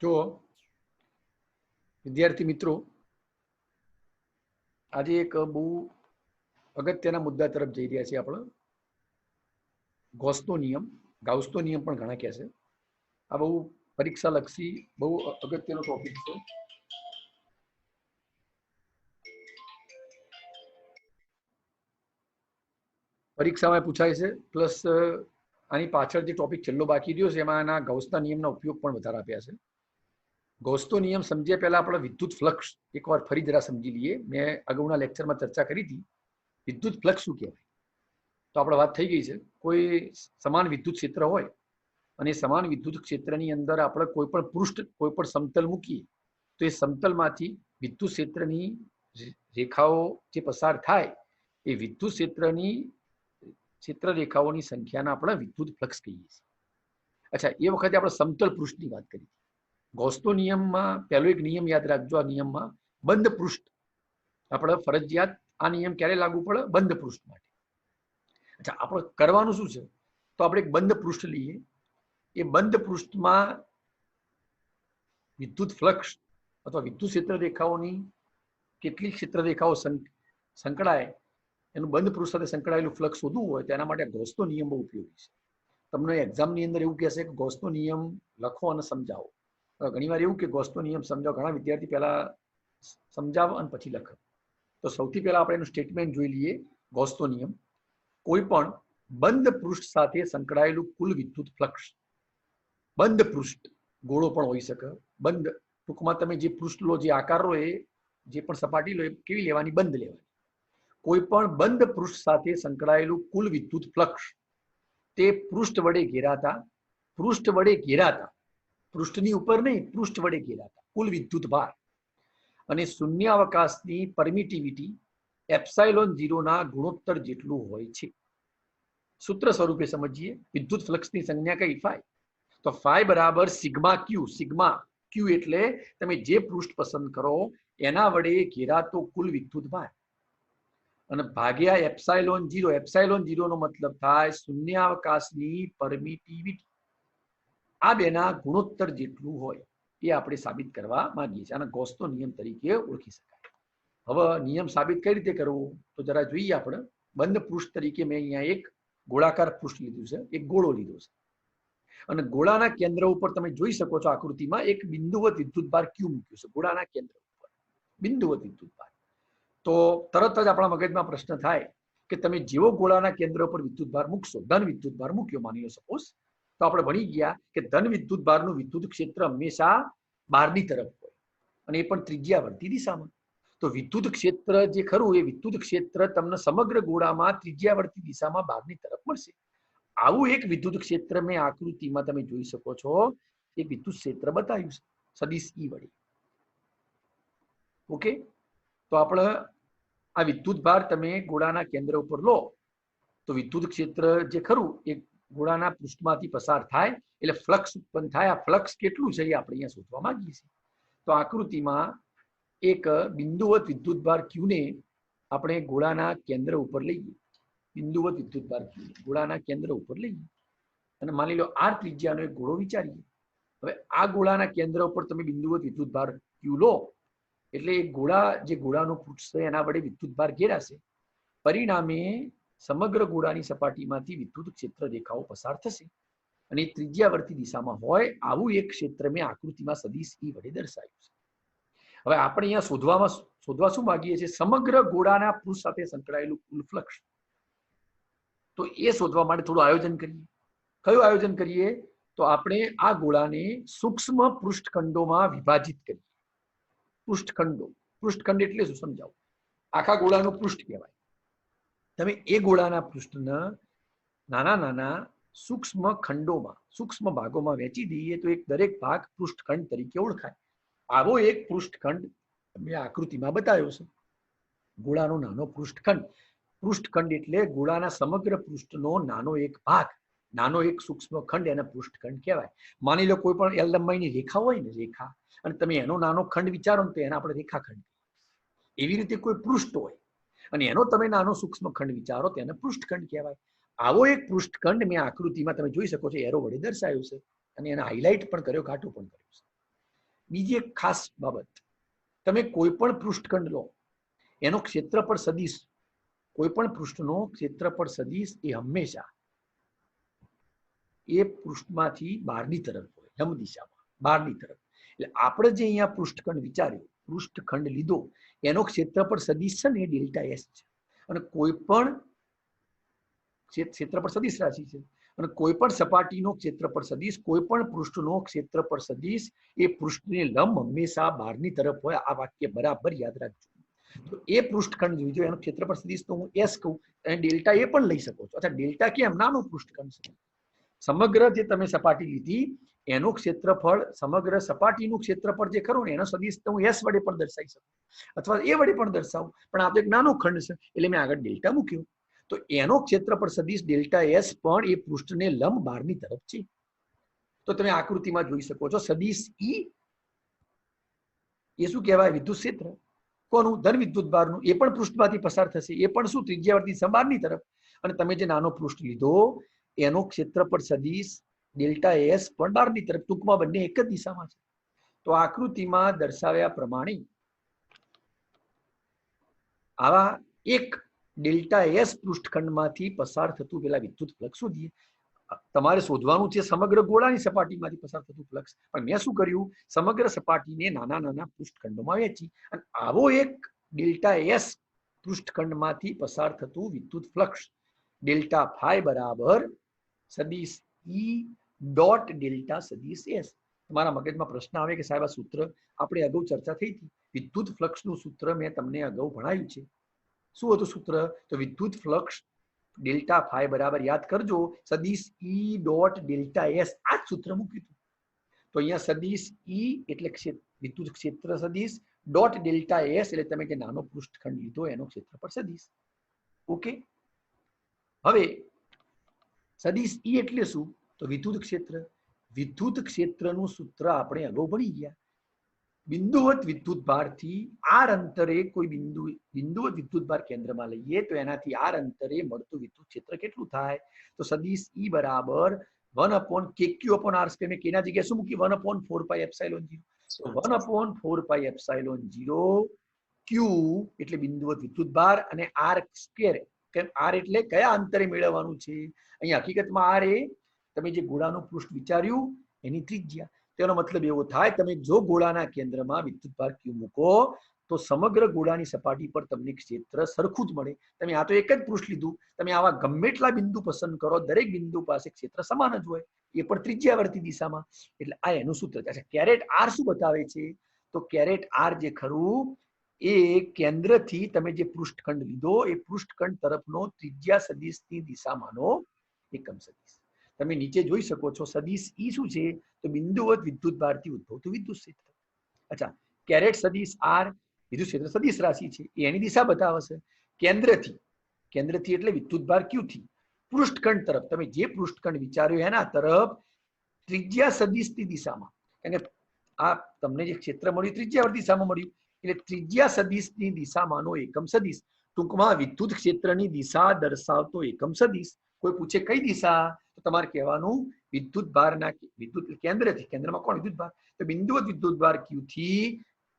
જો વિદ્યાર્થી મિત્રો, આજે એક બહુ અગત્યના મુદ્દા તરફ જઈ રહ્યા છીએ આપણે. ગૌસનો નિયમ, ગાઉસનો નિયમ પણ ઘણા કહે છે. આ બહુ પરીક્ષાલક્ષી બહુ અગત્યનો ટોપિક છે. પરીક્ષામાં પૂછાય છે. પ્લસ આની પાછળ જે ટોપિક છેલ્લો બાકી રહ્યો છે એમાં આના ગૌસના નિયમના ઉપયોગ પણ વધારે આપ્યા છે. ગૌસનો નિયમ સમજ્યા પહેલા આપણે વિદ્યુત ફ્લક્સ એકવાર ફરી જરા સમજી લઈએ. મેં અગાઉના લેક્ચરમાં ચર્ચા કરી હતી. વિદ્યુત ફ્લક્સ શું કહેવાય? તો આપણે વાત થઈ ગઈ છે. કોઈ સમાન વિદ્યુત ક્ષેત્ર હોય અને સમાન વિદ્યુત ક્ષેત્રની અંદર આપણે કોઈ પણ પૃષ્ઠ, કોઈ પણ સમતલ મૂકીએ તો એ સમતલમાંથી વિદ્યુત ક્ષેત્રની રેખાઓ જે પસાર થાય એ વિદ્યુત ક્ષેત્રની ક્ષેત્ર રેખાઓની સંખ્યાના આપણે વિદ્યુત ફ્લક્સ કહીએ છીએ. અચ્છા, એ વખતે આપણે સમતલ પૃષ્ઠની વાત કરી. ગૌસનો નિયમમાં પહેલો એક નિયમ યાદ રાખજો. આ નિયમમાં બંધ પૃષ્ઠ આપણે ફરજિયાત આ નિયમ ક્યારે લાગુ પડે? બંધ પૃષ્ઠ માટે. અચ્છા, આપણે કરવાનું શું છે? તો આપણે એક બંધ પૃષ્ઠ લઈએ. એ બંધ પૃષ્ઠમાં વિદ્યુત ફ્લક્સ અથવા વિદ્યુત ક્ષેત્ર રેખાઓની કેટલી ક્ષેત્ર રેખાઓ સંકળાય, એનું બંધ પૃષ્ઠ સાથે સંકળાયેલું ફ્લક્સ શોધવું હોય તો એના માટે ગૌસનો નિયમ બહુ ઉપયોગી છે. તમને એક્ઝામની અંદર એવું કહેશે કે ગૌસનો નિયમ લખો અને સમજાવો. ઘણી વાર એવું કે ગૌસનો નિયમ સમજાવો. ઘણા વિદ્યાર્થી પહેલા સમજાવો અને પછી લખો. તો સૌથી પહેલા આપણે એનું સ્ટેટમેન્ટ જોઈ લઈએ. ગૌસનો નિયમ: કોઈ પણ બંધ પૃષ્ઠ સાથે સંકળાયેલું કુલ વિદ્યુત ફ્લક્સ. બંધ પૃષ્ઠ ગોળો પણ હોઈ શકે. બંધ ટૂંકમાં તમે જે પૃષ્ઠ લો, જે આકાર લો, એ જે પણ સપાટી લો એ કેવી લેવાની? બંધ લેવાની. કોઈ પણ બંધ પૃષ્ઠ સાથે સંકળાયેલું કુલ વિદ્યુત ફ્લક્સ તે પૃષ્ઠ વડે ઘેરાતા પૃષ્ઠની ઉપર નહીં, પૃષ્ઠ વડે ઘેરાતા કુલ વિદ્યુત ભાર અને શૂન્યાવકાશની પરમિટિવિટી એપ્સાઇલોન 0 ના ગુણોત્તર જેટલું હોય છે. સૂત્ર સ્વરૂપે સમજીએ. વિદ્યુત ફ્લક્સની સંજ્ઞા કઈ? ફાઈ. તો ફાઈ બરાબર સિગ્મા ક્યુ. સિગ્મા ક્યુ એટલે તમે જે પૃષ્ઠ પસંદ કરો એના વડે ઘેરાતો કુલ વિદ્યુત ભાર અને ભાગ્યા એપ્સાઇલોન 0. એપ્સાઇલોન 0 નો મતલબ થાય શૂન્યાવકાશની પરમિટિવિટી. આ બેના ગુણોત્તર જેટલું હોય એ આપણે સાબિત કરવા માંગીએ છીએ. આને ગૌસનો નિયમ તરીકે ઓળખી શકાય. હવે નિયમ સાબિત કઈ રીતે કરવો તો જરા જોઈએ. આપણે બંધ પૃષ્ઠ તરીકે મેં અહીંયા એક ગોળાકાર પૃષ્ઠ લીધું છે, એક ગોળો લીધો છે અને ગોળાના કેન્દ્ર ઉપર તમે જોઈ શકો છો આકૃતિમાં એક બિંદુવત વિદ્યુતભાર ક્યુ મૂક્યું છે. ગોળાના કેન્દ્ર ઉપર બિંદુવત વિદ્યુતભાર. તો તરત જ આપણા મગજમાં પ્રશ્ન થાય કે તમે જેવો ગોળાના કેન્દ્ર ઉપર વિદ્યુતભાર મૂકશો, ધન વિદ્યુતભાર મૂક્યો માની લો સપોઝ, તો આપણે ભણી ગયા કે ધન વિદ્યુતભારનું વિદ્યુત ક્ષેત્ર હંમેશા બહારની તરફ હોય અને એ પણ ત્રિજ્યાવર્તી દિશામાં. તો વિદ્યુત ક્ષેત્ર જે ખરું એ વિદ્યુત ક્ષેત્ર તમને સમગ્ર ગોળામાં ત્રિજ્યાવર્તી દિશામાં બહારની તરફ મળશે. આવું એક વિદ્યુત ક્ષેત્ર મેં આકૃતિમાં તમે જોઈ શકો છો. એક વિદ્યુત ક્ષેત્ર બતાવ્યું છે સદિશ ઈ વડે. ઓકે, તો આપણે આ વિદ્યુત ભાર તમે ગોળાના કેન્દ્ર ઉપર લો તો વિદ્યુત ક્ષેત્ર જે ખરું એ ગોળાના પૃષ્ઠમાંથી પસાર થાય એટલે ફ્લક્સ ઉત્પન્ન થાય. આ ફ્લક્સ કેટલું છે એ આપણે અહીંયા શોધવા માંગીએ છીએ. તો આકૃતિમાં એક બિંદુવત વિદ્યુતભાર ક્યુને આપણે ગોળાના કેન્દ્ર ઉપર લઈએ. બિંદુવત વિદ્યુતભાર ક્યુ ગોળાના કેન્દ્ર ઉપર લઈએ અને માની લો આર ત્રિજ્યાનો એક ગોળો વિચારીએ. હવે આ ગોળાના કેન્દ્ર ઉપર તમે બિંદુવત વિદ્યુતભાર ક્યુ લો એટલે ગોળા, જે ગોળાનું પૃષ્ઠ છે એના વડે વિદ્યુતભાર ઘેરાશે. પરિણામે સમગ્ર ગોળાની સપાટીમાંથી વિદ્યુત ક્ષેત્ર રેખાઓ પસાર થશે અને ત્રિજ્યાવર્તી દિશામાં હોય આવું એક ક્ષેત્ર મેં આકૃતિમાં સદિશ ઈ વડે દર્શાવ્યું છે. હવે આપણે અહીંયા શોધવા શું માંગીએ છીએ? સમગ્ર ગોળાના પૃષ્ઠ સાથે સંકળાયેલું કુલ ફ્લક્સ. તો એ શોધવા માટે થોડું આયોજન કરીએ. કયું આયોજન કરીએ? તો આપણે આ ગોળાને સૂક્ષ્મ પૃષ્ઠખંડોમાં વિભાજિત કરીએ. પૃષ્ઠખંડ એટલે શું સમજાવું. આખા ગોળાનું પૃષ્ઠ કહેવાય. તમે એ ગોળાના પૃષ્ઠને નાના નાના સૂક્ષ્મ ખંડોમાં, સૂક્ષ્મ ભાગોમાં વહેંચી દઈએ તો એક દરેક ભાગ પૃષ્ઠખંડ તરીકે ઓળખાય. આવો એક પૃષ્ઠખંડ મેં આકૃતિમાં બતાવ્યો છે. ગોળાનો નાનો પૃષ્ઠખંડ. પૃષ્ઠખંડ એટલે ગોળાના સમગ્ર પૃષ્ઠનો નાનો એક ભાગ, નાનો એક સૂક્ષ્મ ખંડ, એને પૃષ્ઠખંડ કહેવાય. માની લો કોઈ પણ એલ લંબાઈની રેખા હોય ને, રેખા, અને તમે એનો નાનો ખંડ વિચારો ને તો એને આપણે રેખાખંડ. એવી રીતે કોઈ પૃષ્ઠ હોય અને એનો તમે નાનો સૂક્ષ્મ ખંડ વિચારો તો એને પૃષ્ઠખંડ કહેવાય. આવો એક પૃષ્ઠખંડ મેં આકૃતિમાં તમે જોઈ શકો છો એરો વડે દર્શાવ્યો છે અને એને હાઇલાઇટ પણ કર્યો, ઘાટું પણ કર્યું છે. બીજી એક ખાસ બાબત, તમે કોઈ પણ પૃષ્ઠખંડ લો, એનો ક્ષેત્રફળ સદિશ, કોઈ પણ પૃષ્ઠનો ક્ષેત્રફળ સદિશ એ હંમેશા એ પૃષ્ઠમાંથી બહારની તરફ હોય, લંબ દિશામાં બહારની તરફ. એટલે આપણે જે અહીંયા પૃષ્ઠખંડ વિચાર્યું, પૃષ્ઠખંડ લીધો, એનો ક્ષેત્રફળ સદિશ છે ને એ ડેલ્ટા એસ છે. અને કોઈ પણ ક્ષેત્રફળ સદિશ રાશિ છે, અને કોઈ પણ સપાટીનો ક્ષેત્રફળ સદિશ, કોઈ પણ પૃષ્ઠનો ક્ષેત્રફળ સદિશ એ પૃષ્ઠને લંબ હંમેશા બહારની તરફ હોય. આ વાક્ય બરાબર યાદ રાખજો. તો એ પૃષ્ઠખંડ જોઈજો, એનો ક્ષેત્રફળ સદિશ તો હું એસ કહું, અને ડેલ્ટા એ પણ લઈ શકો છો. અચ્છા, ડેલ્ટા કેમ? નાનું પૃષ્ઠખંડ છે. સમગ્ર જે તમે સપાટી લીધી એનું ક્ષેત્રફળ, સમગ્ર સપાટીનું ક્ષેત્રફળ જે ખરું ને એનો સદિશ તો હું એસ વડે પણ દર્શાવી શકું, અથવા એ વડે પણ દર્શાવું, પણ આ તો એક નાનો ખંડ છે એટલે મેં આગળ ડેલ્ટા મૂક્યો. તો એનો ક્ષેત્રફળ સદિશ ડેલ્ટા એસ પણ એ પૃષ્ઠને લંબ બહારની તરફ છે. તો તમે આકૃતિમાં જોઈ શકો છો, સદિશ ઈ એ શું કહેવાય? વિદ્યુત ક્ષેત્ર. કોનું? ધન વિદ્યુત ભારનું. એ પણ પૃષ્ઠમાંથી પસાર થશે, એ પણ શું? ત્રિજ્યાવર્તી દિશા બહારની તરફ. અને તમે જે નાનો પૃષ્ઠ લીધો એનો ક્ષેત્રફળ સદિશ ડેલ્ટા એસ પણ બહારની તરફ. ટૂંકમાં બંને એક જ દિશામાં છે. તો આકૃતિમાં દર્શાવ્યા પ્રમાણે આવા એક ડેલ્ટા એસ પૃષ્ઠખંડમાંથી પસાર થતું પેલા વિદ્યુત ફ્લક્સ શોધીએ. તમારે શોધવાનું છે સમગ્ર ગોળાની સપાટીમાંથી પસાર થતું ફ્લક્સ, પણ મેં શું કર્યું? સમગ્ર સપાટીને નાના નાના પૃષ્ઠખંડોમાં વહેંચી, અને આવો એક ડેલ્ટા એસ પૃષ્ઠખંડમાંથી પસાર થતું વિદ્યુત ફ્લક્સ ડેલ્ટા ફાઈ બરાબર સદિશ ઈ ડોટ ડેલ્ટા સદિશ એસ. તમારા મગજમાં પ્રશ્ન આવે કે સાહેબ આ સૂત્ર આપણે અગાઉ ચર્ચા થઈ હતી, વિદ્યુત ફ્લક્સનું સૂત્ર મેં તમને અગાઉ ભણાવ્યું છે. શું હતું સૂત્ર? તો વિદ્યુત ફ્લક્સ ડેલ્ટા ફાઈ બરાબર, યાદ કરજો, સદિશ ઈ ડોટ ડેલ્ટા એસ. આ જ સૂત્ર મૂક્યું હતું. તો અહીંયા સદિશ ઈ એટલે વિદ્યુત ક્ષેત્ર સદિશ, ડોટ ડેલ્ટા એસ એટલે તમે જે નાનો પૃષ્ઠખંડ લીધો એનો ક્ષેત્રફળ સદિશ. ઓકે, હવે સદિશ ઈ એટલે શું? તો વિદ્યુત ક્ષેત્ર. વિદ્યુત ક્ષેત્રનું સૂત્ર આપણે અગાઉ ભણી ગયા. બિંદુવત વિદ્યુત ભારથી આર અંતરે કોઈ બિંદુવત વિદ્યુત ભાર કેન્દ્રમાં લઈએ તો એનાથી આર અંતરે મળતું વિદ્યુત ક્ષેત્ર કેટલું થાય? તો સદિશ ઈ બરાબર 1/kq/r². મેં કેના જગ્યાએ શું મૂકી? 1/4πε0. તો 1/4πε0 q એટલે બિંદુવત વિદ્યુત ભાર, અને આર સ્ક્વેર, આર એટલે કયા અંતરે મેળવવાનું છે? અહીંયા હકીકતમાં આર એ તમે જે ગોળાનું પૃષ્ઠ વિચાર્યું એની ત્રિજ્યા. તેનો મતલબ એવો થાય, તમે જો ગોળાના કેન્દ્રમાં વિદ્યુત ભાર q મૂકો તો સમગ્ર ગોળાની સપાટી પર તમને ક્ષેત્ર સરખું જ મળે. તમે આ તો એક જ પૃષ્ઠ લીધું, તમે આવા ગમે એટલા બિંદુ પસંદ કરો, દરેક બિંદુ પાસે ક્ષેત્ર સમાન જ હોય, એ પણ ત્રિજ્યાવર્તી દિશામાં. એટલે આ એનું સૂત્ર છે. કેરેટ આર શું બતાવે છે? તો કેરેટ આર જે ખરું એ કેન્દ્રથી તમે જે પૃષ્ઠખંડ લીધો એ પૃષ્ઠખંડ તરફનો ત્રિજ્યા સદિશની દિશામાંનો એકમ સદિશ. તમે નીચે જોઈ શકો છો, સદિશ ઈ શું છે? તો બિંદુવત વિદ્યુત ભારથી ઉદ્ભવતું વિદ્યુત ક્ષેત્ર. અચ્છા, કેરેટ સદિશ આર વિદ્યુત ક્ષેત્ર સદિશ રાશિ છે, એની દિશા બતાવશે. કેન્દ્રથી, કેન્દ્રથી એટલે વિદ્યુત ભાર q થી પૃષ્ઠખંડ તરફ, તમે જે પૃષ્ઠખંડ વિચાર્યો એના તરફ ત્રિજ્યા સદિશની દિશામાં, કારણ કે આ તમને જે ક્ષેત્ર મળ્યું ત્રિજ્યાવર્તી દિશામાં મળ્યું, એટલે ત્રિજ્યા સદિશની દિશામાંનો એકમ સદિશ. ટૂંકમાં વિદ્યુત ક્ષેત્રની દિશા દર્શાવતો એકમ સદિશ. કોઈ પૂછે કઈ દિશા, તો તમારે કહેવાનું વિદ્યુત ભારના, વિદ્યુત કેન્દ્રથી, કેન્દ્રમાં કોણ? વિદ્યુત ભાર. તો બિંદુવત વિદ્યુત ભાર q થી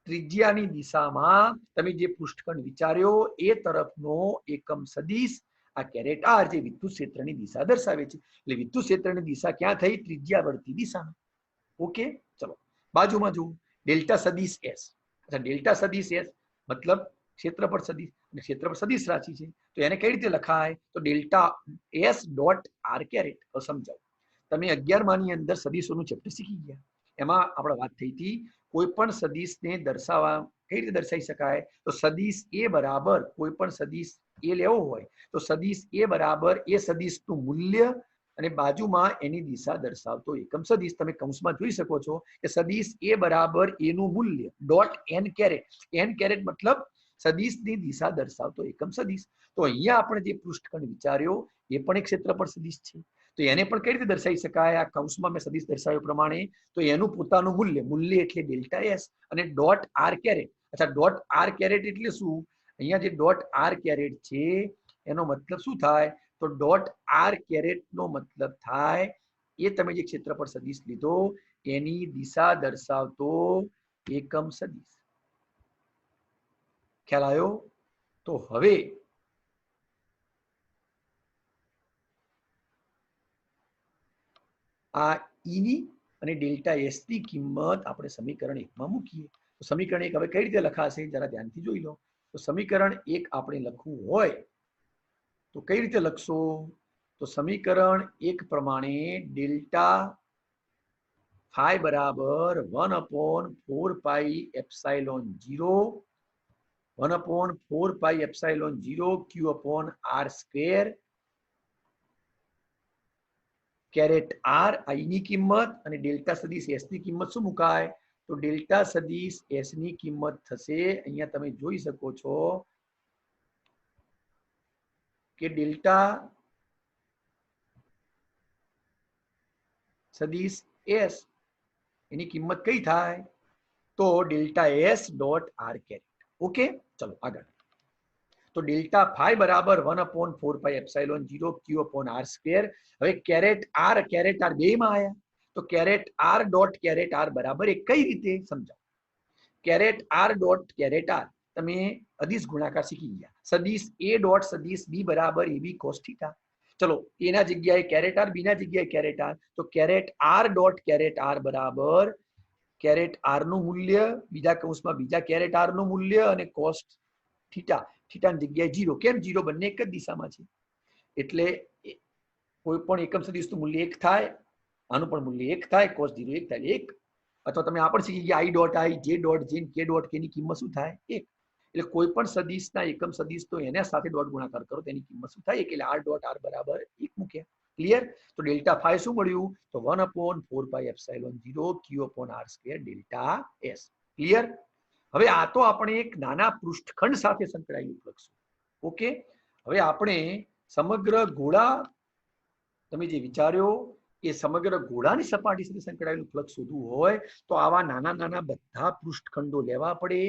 ત્રિજ્યાની દિશામાં તમે જે પૃષ્ઠખંડ વિચાર્યો એ તરફનો એકમ સદિશ આ કેરેટ આર જે વિદ્યુત ક્ષેત્રની દિશા દર્શાવે છે. એટલે વિદ્યુત ક્ષેત્રની દિશા ક્યાં થઈ? ત્રિજ્યાવર્તી દિશામાં. ઓકે, ચલો બાજુમાં જુઓ, ડેલ્ટા સદિશ એસ. અચ્છા, ડેલ્ટા સદિશ એસ મતલબ ક્ષેત્રફળ સદિશ, અને ક્ષેત્રફળ સદિશ રાશિ છે, તો એને કઈ રીતે લખાય? તો delta S dot R caret. સમજાવો, તમે 11માની અંદર સદિશોનું ચેપ્ટર શીખી ગયા, એમાં આપણે વાત થઈ હતી કોઈ પણ સદિશને દર્શાવવા કઈ રીતે દર્શાવી શકાય? તો સદિશ એ બરાબર, કોઈ પણ સદિશ એ લેવો હોય તો સદિશ એ બરાબર એ સદિશનું મૂલ્ય અને બાજુમાં એની દિશા દર્શાવતો એકમ સદિશ. તમે કૌંસમાં જોઈ શકો છો કે સદિશ એ બરાબર એનું મૂલ્ય dot N caret. N caret મતલબ સદિશની દિશા દર્શાવતો એકમ સદિશ. તો અહીંયા આપણે જે પૃષ્ઠખંડ વિચાર્યો એ પણ એક ક્ષેત્રફળ સદિશ છે, તો એને પણ કઈ રીતે દર્શાવી શકાય? આ કૌંસમાં મેં સદિશ દર્શાવ્યો પ્રમાણે, તો એનું પોતાનું મૂલ્ય, મૂલ્ય એટલે ડેલ્ટા એસ અને ડોટ આર કેરેટ. અચ્છા, ડોટ આર કેરેટ એટલે શું? અહીંયા જે ડોટ આર કેરેટ છે એનો મતલબ શું થાય? તો ડોટ આર કેરેટ નો મતલબ થાય એ તમે જે ક્ષેત્રફળ સદિશ લીધો એની દિશા દર્શાવતો એકમ સદિશ. ખ્યાલ આવ્યો? તો હવે આ ઈની અને ડેલ્ટા એસ ની કિંમત આપણે સમીકરણ 1 માં મૂકીએ. તો સમીકરણ 1 હવે કઈ રીતે લખાશે જરા ધ્યાનથી જોઈ લો. તો સમીકરણ 1 આપણે લખવું હોય તો કઈ રીતે લખશો? તો સમીકરણ 1 પ્રમાણે ડેલ્ટા ફાઈ બરાબર 1/4πε0 1/4πε0 Q/r² કેરેટ આર આઈ ની કિંમત અને ડેલ્ટા સદિશ એસ ની કિંમત શું મુકાય? તો ડેલ્ટા સદિશ એસ ની કિંમત થશે, અહીંયા તમે જોઈ શકો છો કે ડેલ્ટા સદિશ એસ એની કિંમત કઈ થાય? તો delta S dot R caret. Okay, ચલો આગળ. તો ડેલ્ટા ફાઈ બરાબર 1/4πε0 Q/r². હવે કેરેટ આર બે માં આયા તો caret R dot caret R બરાબર એ કઈ રીતે સમજાવો. Caret R dot caret R તમે અદિશ ગુણાકાર શીખી ગયા. સદિશ એ ડોટ સદિશ બી બરાબર એબી કોસ થીટા. ચલો એના જગ્યાએ કેરેટ આર, બીના જગ્યાએ કેરેટ આર. તો caret R dot caret R બરાબર કેરેટ આર નું મૂલ્ય બીજા કૌંસમાં બીજા કેરેટ આર નું મૂલ્ય અને કોસ થીટા. થીટાની જગ્યાએ 0. કેમ 0? બંને એક જ દિશામાં છે એટલે કોઈ પણ એકમ સદિશનું મૂલ્ય 1 થાય, આનું પણ મૂલ્ય 1 થાય, cos 0 1 થાય 1. અથવા તમે આ પણ શીખી ગયા i dot i, j dot j, k dot k ની કિંમત શું થાય? 1. એટલે કોઈ પણ સદિશના એકમ સદિશ તો એના સાથે ડોટ ગુણાકાર કરો તેની કિંમત શું થાય? 1. એટલે r ડોટ r બરાબર 1 મૂક્યા. ક્લિયર? તો ડેલ્ટા ફાઈ શું મળ્યું? તો 1/4πε0 Q/r² ડેલ્ટા એસ. ક્લિયર? હવે આ તો આપણે એક નાના પૃષ્ઠખંડ સાથે સંકળાયેલું લખશું. ઓકે, હવે આપણે સમગ્ર ગોળા તમે જે વિચાર્યો એ સમગ્ર ગોળાની સપાટી સાથે સંકળાયેલું ફ્લક્સ શોધવું હોય તો આવા નાના નાના બધા પૃષ્ઠખંડો લેવા પડે,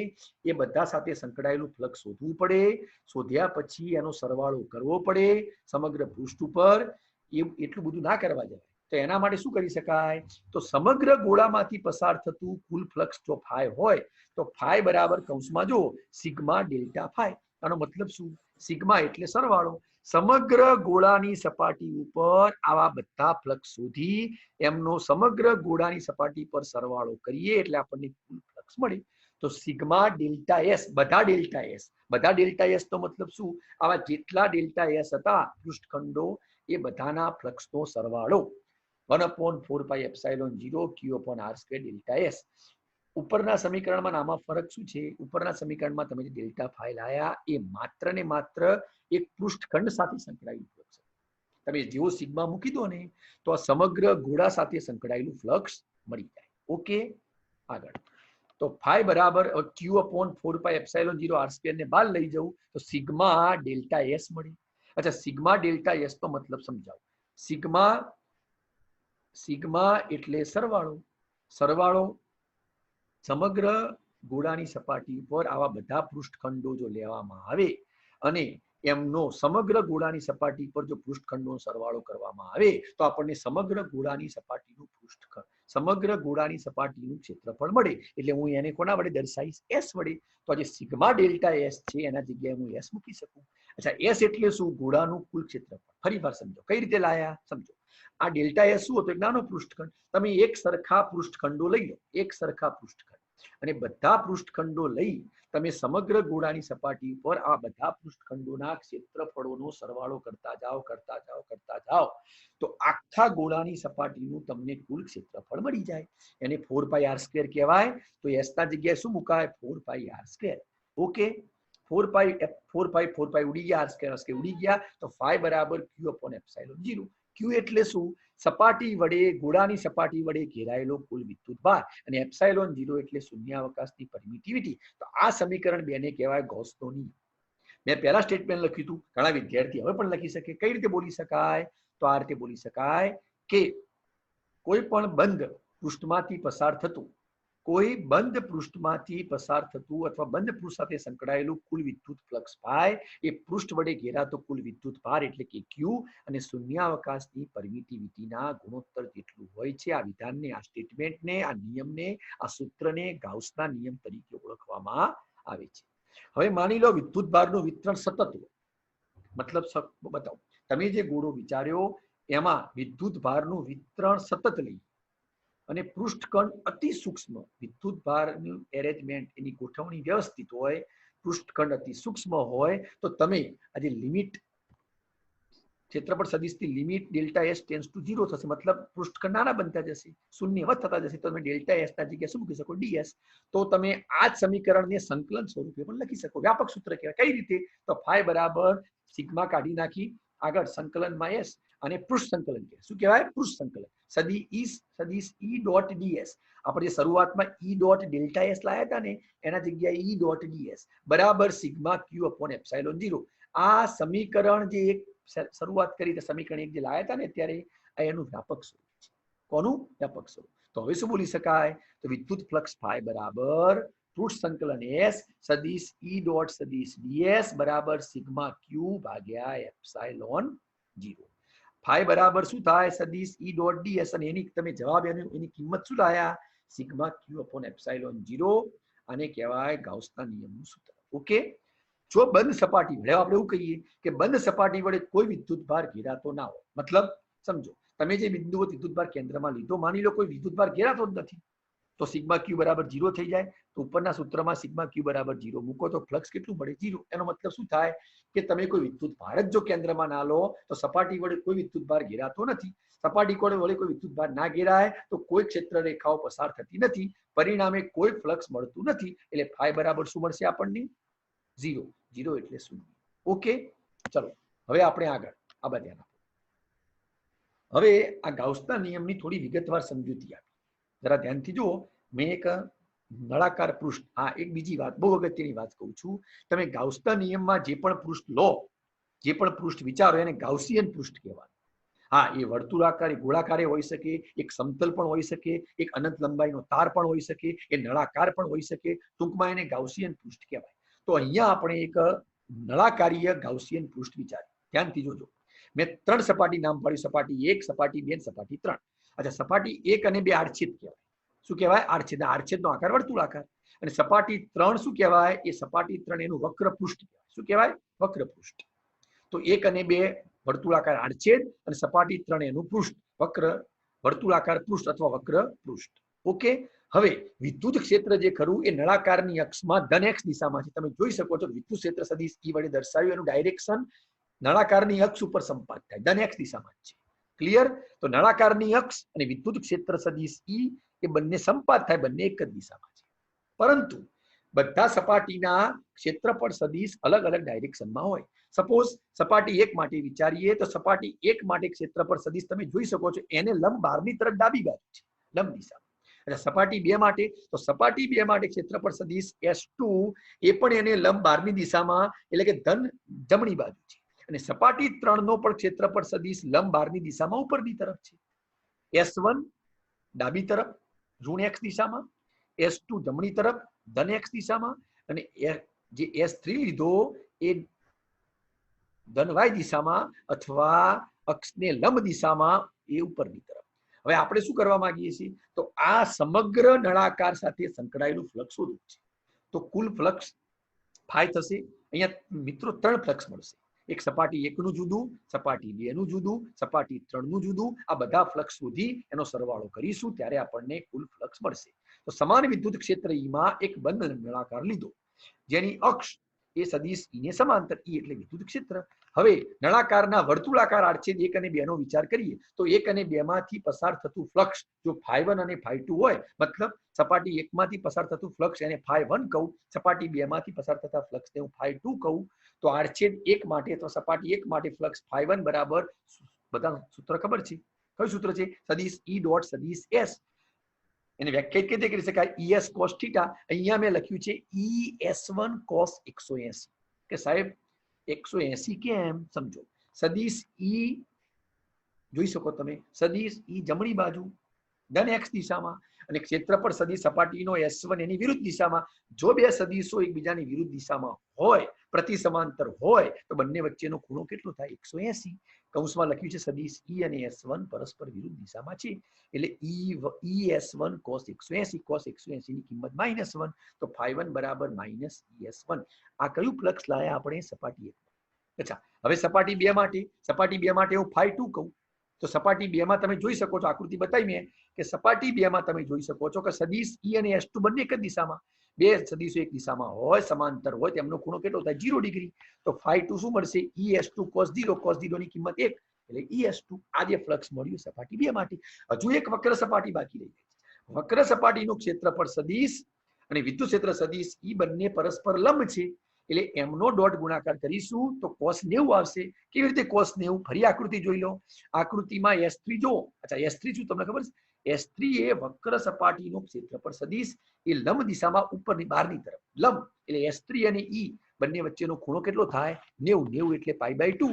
એ બધા સાથે સંકળાયેલું ફ્લક્સ શોધવું પડે. શોધ્યા પછી એનો સરવાળો કરવો પડે સમગ્ર પૃષ્ઠ ઉપર. એટલું બધું ના કરવા જાય તો એના માટે શું કરી શકાય? તો સમગ્ર ગોળામાંથી પસાર થતું કુલ ફ્લક્સ જો ફાઈ હોય તો ફાઈ બરાબર કૌંસમાં જો સિગ્મા ડેલ્ટા ફાઈ. આનો મતલબ શું? સિગ્મા એટલે સરવાળો. સમગ્ર ગોળાની સપાટી ઉપર આવા બધા ફ્લક્સ શોધી એમનો સમગ્ર ગોળાની સપાટી પર સરવાળો કરીએ એટલે આપણને કુલ ફ્લક્સ મળે. તો સિગ્મા ડેલ્ટા એસ, બધા ડેલ્ટા એસ, બધા ડેલ્ટા એસ તો મતલબ શું? આવા જેટલા ડેલ્ટા એસ હતા પૃષ્ઠખંડો એ બધાના ફ્લક્સનો સરવાળો 1/4πε0 Q/r² ડેલ્ટા એસ. ઉપરના સમીકરણમાં આમાં ફરક શું છે? ઉપરના સમીકરણમાં તમે જે ડેલ્ટા ફાઈ લાયા એ માત્ર ને માત્ર એક પૃષ્ઠખંડ સાથે સંકળાયેલું ફ્લક્સ. તમે જેવો સિગ્મા મૂકી દો ને તો આ સમગ્ર ગોળા સાથે સંકળાયેલું ફ્લક્સ મળી જાય. ઓકે, આગળ. તો ફાઈ બરાબર Q/4πε0 r² ને બહાર લઈ જવું તો સિગ્મા ડેલ્ટા એસ મળે. અચ્છા, સિગ્મા ડેલ્ટા એસ તો મતલબ સમજાવો. સિગ્મા એટલે સરવાળો. સરવાળો સમગ્ર ગોળાની સપાટી પર આવા બધા પૃષ્ઠખંડો જો લેવામાં આવે અને એમનો સમગ્ર ગોળાની સપાટી પર જો પૃષ્ઠખંડનો સરવાળો કરવામાં આવે તો આપણને સમગ્ર ગોળાની સપાટીનું પૃષ્ઠખંડ, સમગ્ર ગોળાની સપાટીનું ક્ષેત્રફળ મળે. એટલે હું એને કોના વડે દર્શાવીશ? એસ વડે. તો આજે સિગ્મા ડેલ્ટા એસ છે એના જગ્યાએ હું એસ મૂકી શકું. અચ્છા, એસ એટલે શું? ગોળાનું કુલ ક્ષેત્રફળ. ફરી વાર સમજો કઈ રીતે લાયા. સમજો, આ ડેલ્ટા એસ શું હતો? એક નાનો પૃષ્ઠખંડ. તમે એક સરખા પૃષ્ઠખંડો લઈ લો, એક સરખા પૃષ્ઠખંડ, અને બધા પૃષ્ઠખંડો લઈ તમે સમગ્ર ગોળાની સપાટી પર આ બધા પૃષ્ઠખંડોના ક્ષેત્રફળોનો સરવાળો કરતા જાઓ તો આખા ગોળાની સપાટીનું તમને કુલ ક્ષેત્રફળ મળી જાય. એને 4πr² કહેવાય. તો એસ ના જગ્યાએ શું મુકાય? 4πr². ઓકે, 4π ઉડી ગયા, r² ઉડી ગયા. તો ફાઈ બરાબર Q/ε0. Q એટલે શું? સપાટી વડે, ગોળાની સપાટી વડે ઘેરાયેલો કુલ વિદ્યુત ભાર, અને ε0 એટલે શૂન્યાવકાશની પરમિટિવિટી. તો આ સમીકરણ 2 ને કહેવાય ગૌસનો નિયમ. મેં પહેલા સ્ટેટમેન્ટ લખ્યું હતું, ઘણા વિદ્યાર્થી હવે પણ લખી શકે. કઈ રીતે બોલી શકાય? તો આ રીતે બોલી શકાય કે કોઈ પણ બંધ પૃષ્ઠમાંથી પસાર થતું કોઈ બંધ પૃષ્ઠમાંથી પસાર થતું અથવા બંધ પૃષ્ઠ સાથે સંકળાયેલું કુલ વિદ્યુત ફ્લક્સ ફાઈ એ પૃષ્ઠ વડે ઘેરાતો કુલ વિદ્યુત ભાર એટલે કે ક્યુ અને શૂન્યાવકાશની પરમિટિવિટીના ગુણોત્તર જેટલું હોય છે. આ વિધાનને, આ સ્ટેટમેન્ટને, આ નિયમને, આ સૂત્રને ગાઉસના નિયમ તરીકે ઓળખવામાં આવે છે. હવે માની લો વિદ્યુત ભારનું વિતરણ સતત હોય, મતલબ બતાવો તમે જે ગોળો વિચાર્યો એમાં વિદ્યુત ભારનું વિતરણ સતત લઈ અને પૃષ્ઠકણ અતિ સૂક્ષ્મ વિદ્યુત ભારની એરેન્જમેન્ટ એની ગોઠવણી વ્યવસ્થિત હોય, પૃષ્ઠખંડ અતિ સૂક્ષ્મ હોય તો તમે આજે લિમિટ ક્ષેત્રફળ સદિશથી limit delta S tends to 0 થશે, મતલબ પૃષ્ઠખંડ નાના બનતા જશે, શૂન્યવત થતા જશે, તો તમે ડેલ્ટા એસ ના જગ્યાએ શું મૂકી શકો? ડીએસ. તો તમે આ જ સમીકરણને સંકલન સ્વરૂપે પણ લખી શકો. વ્યાપક સૂત્ર કહેવાય. કઈ રીતે? તો ફાઈ બરાબર સિગ્મા કાઢી નાખી આગળ સંકલનમાં એસ અને પૃષ્ઠ સંકલન કે શું કહેવાય? પૃષ્ઠ સંકલન સદિશ ઈ ડોટ ડીએસ. આપણે શરૂઆતમાં ઈ ડોટ ડેલ્ટા એસ લાયા હતા ને એના જગ્યાએ ઈ ડોટ ડીએસ બરાબર સિગ્મા ક્યુ અપોન એપ્સાઇલોન 0. આ સમીકરણ જે એક શરૂઆત કરી સમીકરણ એક જે લાયા હતા ને ત્યારે એનું વ્યાપક સ્વરૂપ છે. કોનું વ્યાપક સ્વરૂપ? તો હવે શું બોલી શકાય? તો વિદ્યુત ફ્લક્સ ફાઈ બરાબર પૃષ્ઠ સંકલન એસ સદિશ ઈ ડોટ સદિશ ડીએસ બરાબર સિગ્મા ક્યુ ભાગ્યા એપ્સાઇલોન 0. ફાઈ બરાબર શું થાય? સદિશ ઈ ડોટ ડીએસ અને એની તમે જવાબ એની કિંમત શું લાયા? સિગ્મા ક્યુ અપોન એપ્સાઇલોન 0. આને કહેવાય ગાઉસના નિયમનું સૂત્ર. ઓકે. જો બંધ સપાટી વડે આપણે એવું કહીએ કે બંધ સપાટી વડે કોઈ વિદ્યુત ભાર ઘેરાતો ના હોય, મતલબ સમજો તમે જે બિંદુઓ વિદ્યુત ભાર કેન્દ્રમાં લીધો, માની લો કોઈ વિદ્યુત ભાર ઘેરાતો જ નથી તો સિગ્મા ક્યુ બરાબર 0 થઈ જાય. તો ઉપરના સૂત્રમાં સિગ્મા ક્યુ બરાબર 0 મૂકો તો ફ્લક્સ કેટલું મળે? 0. એનો મતલબ શું થાય કે તમે કોઈ વિદ્યુત ભાર જ જો કેન્દ્રમાં ના લો તો સપાટી વડે કોઈ વિદ્યુત ભાર ઘેરાતો નથી. સપાટી વડે કોઈ વિદ્યુત ભાર ના ઘેરાય તો કોઈ ક્ષેત્ર રેખાઓ પસાર થતી નથી, પરિણામે કોઈ ફ્લક્સ મળતું નથી. એટલે ફાઈ બરાબર શું મળશે આપણને? 0. 0 એટલે 0. ઓકે. ચલો હવે આપણે આગળ આ ધ્યાન આપો. હવે આ ગાઉસના નિયમની થોડી વિગતવાર સમજૂતી આપી. જરા ધ્યાનથી જુઓ. મેં એક નળાકાર પૃષ્ઠ, આ એક બીજી વાત, બહુ અગત્યની વાત કહું છું. તમે ગાઉસના નિયમમાં જે પણ પૃષ્ઠ લો, જે પણ પૃષ્ઠ વિચારો એને ગાઉસિયન પૃષ્ઠ કહેવાય. હા, એ વર્તુળાકાર, ગોળાકારે હોઈ શકે, એક સમતલ પણ હોઈ શકે, એક અનંત લંબાઈનો તાર પણ હોઈ શકે, એ નળાકાર પણ હોઈ શકે. ટૂંકમાં એને ગાઉસિયન પૃષ્ઠ કહેવાય. તો અહીંયા આપણે એક નળાકારીય ગાઉસિયન પૃષ્ઠ વિચારીએ. ધ્યાનથી જોજો. મેં 3 સપાટી નામ પાડ્યું: સપાટી 1, સપાટી 2, સપાટી 3. અચ્છા, સપાટી 1 અને 2 આડછેદ કહેવાય. શું કહેવાય? આડછેદ. આડછેદનો આકાર વર્તુળાકાર. અને સપાટી 3 શું કહેવાય? એ સપાટી 3 એનું વક્ર પૃષ્ઠ કહેવાય. શું કહેવાય? વક્ર પૃષ્ઠ. તો 1 અને 2 વર્તુળાકાર આડછેદ અને સપાટી 3 એનું પૃષ્ઠ, વક્ર વર્તુળાકાર પૃષ્ઠ અથવા વક્ર પૃષ્ઠ. ઓકે. હવે વિદ્યુત ક્ષેત્ર જે ખરું એ નળાકારની અક્ષમાં ધન એક્સ દિશામાં છે. તમે જોઈ શકો છો વિદ્યુત ક્ષેત્ર સદિશ ઈ વડે દર્શાવ્યું, એનું ડાયરેક્શન નળાકારની અક્ષ ઉપર સંપાત થાય, ધન એક્સ દિશામાં છે. ક્લિયર? તો નળાકારની અક્ષ અને વિદ્યુત ક્ષેત્ર સદિશ ઈ એ બંને સંપાત થાય, બંને એક જ દિશામાં છે. પરંતુ બધા સપાટીના ક્ષેત્રફળ સદિશ અલગ અલગ ડાયરેક્શનમાં હોય. સપોઝ સપાટી 1 માટે વિચારીએ તો સપાટી 1 માટે ક્ષેત્રફળ સદિશ તમે જોઈ શકો છો એને લંબ બહારની તરફ ડાબી બાજુ છે, લંબ દિશામાં. એટલે સપાટી 2 માટે તો સપાટી 2 માટે ક્ષેત્રફળ સદિશ S2 એ પણ એને લંબ બહારની દિશામાં એટલે કે ધન જમણી બાજુ છે. અને સપાટી 3 નો પણ ક્ષેત્રફળ સદિશ લંબ બહારની દિશામાં ઉપરની તરફ છે. S1 ડાબી તરફ ઋણ x દિશામાં, S2 જમણી તરફ ધન x દિશામાં, અને જે S3 લીધો એ ધન y દિશામાં અથવા અક્ષને લંબ દિશામાં, એ ઉપરની તરફ. હવે આપણે શું કરવા માંગીએ છીએ? તો આ સમગ્ર નળાકાર સાથે સંકળાયેલું ફ્લક્સ શોધવું છે. તો કુલ ફ્લક્સ ફાઈ થશે. અહીંયા મિત્રો 3 ફ્લક્સ મળશે. એક સપાટી 1 નું જુદું, સપાટી 2 નું જુદું, સપાટી 3 નું જુદું. આ બધા ફ્લક્સ શોધી એનો સરવાળો કરીશું ત્યારે આપણને કુલ ફ્લક્સ મળશે. તો સમાન વિદ્યુત ક્ષેત્ર ઈમાં એક બંધ નળાકાર લીધો જેની અક્ષ એ સદિશ ઈને સમાંતર, ઈ એટલે વિદ્યુત ક્ષેત્ર. હવે નળાકારના વર્તુળાકાર આડછેદ 1 અને 2 નો વિચાર કરીએ તો 1 અને 2 માંથી પસાર થતું ફ્લક્સ જો φ1 અને φ2 હોય, મતલબ સપાટી 1 માંથી પસાર થતું ફ્લક્સ એને φ1 કહું, સપાટી 2 માંથી પસાર થતા ફ્લક્સને હું φ2 કહું. તો આડછેદ 1 માટે તો સપાટી 1 માટે ફ્લક્સ φ1 બરાબર, બધા સૂત્ર ખબર છે. કયું સૂત્ર છે? સદિશ ઈ ડોટ સદિશ એસ. એને વ્યાખ્યાયિત કેવી રીતે કરી શકાય? ES cos θ. અહીંયા મેં લખ્યું છે ES1 cos 180. કે સાહેબ 180 કેમ? સમજો. સદિશ ઈ જોઈ શકો તમે, સદિશ ઈ જમણી બાજુ ધન એક્સ દિશામાં અને ક્ષેત્રફળ સદિશ સપાટીનો S1 એની વિરુદ્ધ દિશામાં, જો બે સદિશો એકબીજાની વિરુદ્ધ દિશામાં હોય, પ્રતિ સમાંતર હોય, તો બંને વચ્ચેનો ખૂણો કેટલો થાય? 180. કૌંસમાં લખ્યું છે સદિશ E અને S1 પરસ્પર વિરુદ્ધ દિશામાં છે, એટલે ES1 cos 180, cos 180 ની કિંમત -1, તો φ1 બરાબર -ES1. આ કયું ફ્લક્સ લાયા આપણે? સપાટી 1. અચ્છા, હવે સપાટી 2 માટે હું φ2 કહું તો સપાટી 2 માં તમે જોઈ શકો છો, આકૃતિ બતાવી મેં કે સપાટી 2 માં તમે જોઈ શકો છો કે સદિશ E અને S2 બંને એક જ દિશામાં, બે સદિશો એક દિશામાં હોય, સમાંતર હોય, તેમનો ખૂણો કેટલો થાય? 0 ડિગ્રી. તો φ2 શું મળશે? ES2 cos 0, cos 0 ની કિંમત 1, એટલે ES2. આ જે ફ્લક્સ મળ્યું સપાટી 2 માટે. હજુ એક વક્ર સપાટી બાકી રહી ગઈ. વક્ર સપાટીનું ક્ષેત્રફળ સદિશ અને વિદ્યુત ક્ષેત્ર સદિશ એ બંને પરસ્પર લંબ છે, એટલે એમનો ડોટ ગુણાકાર કરીશું તો cos 90 આવશે. કેવી રીતે cos 90? ફરી આકૃતિ જોઈ લો. આકૃતિમાં S3 જો, અચ્છા S3 શું તમને ખબર છે? S3 એ વક્ર સપાટીનો ક્ષેત્રફળ સદિશ, એ લંબ દિશામાં ઉપરની બહારની તરફ લંબ, એટલે S3 અને E બંને વચ્ચેનો ખૂણો કેટલો થાય? 90. એટલે π/2,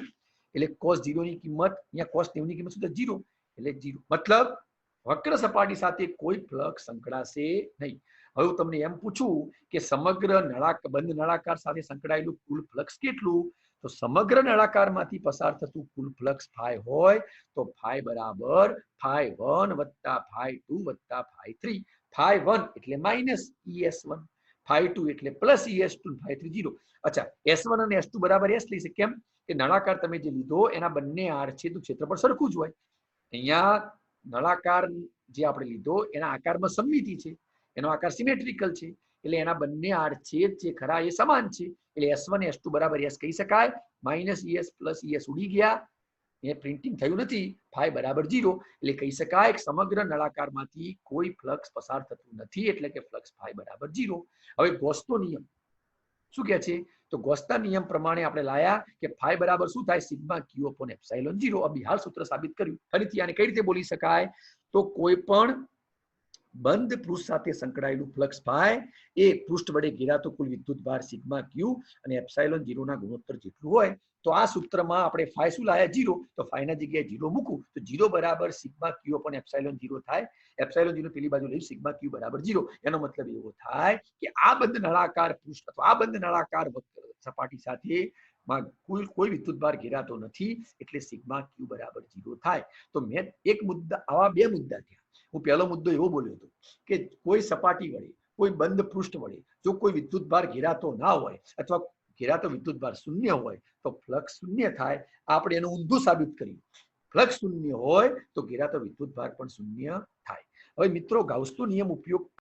એટલે cos 0 ની કિંમત, અહીંયા cos 90 ની કિંમત શું થાય? 0, એટલે 0. મતલબ વક્ર સપાટી સાથે કોઈ ફ્લક્સ સંકળાશે નહીં. હવે હું તમને એમ પૂછું કે સમગ્ર બંધ નળાકાર સાથે સંકળાયેલું કુલ ફ્લક્સ કેટલું? તો સમગ્ર નળાકારમાંથી પસાર થતું કુલ ફ્લક્સ φ હોય તો φ બરાબર φ1 વત્તા φ2 વત્તા φ3. φ1 એટલે -ES1, φ2 એટલે +ES2, φ3 0. અચ્છા, S1 અને S2 બરાબર S લઈ છે. કેમ કે નળાકાર તમે જે લીધો એના બંને આડછેદનું ક્ષેત્રફળ સરખું જ હોય. અહીંયા નળાકાર જે આપણે લીધો એના આકારમાં સમમિતિ છે, એનો આકાર સિમેટ્રિકલ છે, એટલે એના બંને આડછેદ જે ખરા એ સમાન છે, એટલે S1 S2 બરાબર S કહી શકાય. -ES + ES ઉડી ગયા, એ પ્રિન્ટિંગ થયું નથી. φ બરાબર 0, એટલે કહી શકાય કે સમગ્ર નળાકારમાંથી કોઈ ફ્લક્સ પસાર થતું નથી, એટલે કે ફ્લક્સ φ બરાબર 0. હવે ગોસનો નિયમ શું કહે છે? તો ગોસના નિયમ પ્રમાણે આપણે લાયા કે φ બરાબર શું થાય? σq/ε0. અભિહાલ સૂત્ર સાબિત કર્યું. ફરીથી આને કઈ રીતે બોલી શકાય? તો કોઈ પણ બંધ પૃષ્ઠ સાથે સંકળાયેલું ફ્લક્સ φ એ પૃષ્ઠ વડે ઘેરાતો કુલ વિદ્યુત ભાર σq અને ε0 ના ગુણોત્તર જેટલું હોય. તો આ સૂત્રમાં આપણે φ શું લાયા? 0. તો φ ના જગ્યાએ 0 મૂકું તો 0 બરાબર σq/ε0 થાય. ε0 પેલી બાજુ લઈ σq બરાબર 0. એનો મતલબ એવો થાય કે આ બંધ નળાકાર પૃષ્ઠ અથવા આ બંધ નળાકાર સપાટી સાથે કુલ કોઈ વિદ્યુત ભાર ઘેરાતો નથી, એટલે σq બરાબર 0 થાય. તો મેં એક મુદ્દા, આવા બે મુદ્દા થયા. હું પહેલો મુદ્દો એવો બોલ્યો હતો કે કોઈ સપાટી વડે, કોઈ બંધ પૃષ્ઠ વડે જો કોઈ વિદ્યુત ભાર ઘેરાતો ના હોય અથવા ઘેરાતો વિદ્યુત ભાર શૂન્ય હોય તો ફ્લક્સ શૂન્ય થાય. આપણે એનું ઊંધું સાબિત કર્યું. ફ્લક્સ શૂન્ય હોય તો ઘેરાતો વિદ્યુત ભાર પણ શૂન્ય થાય. હવે મિત્રો, ગાઉસનો નિયમ ઉપયોગ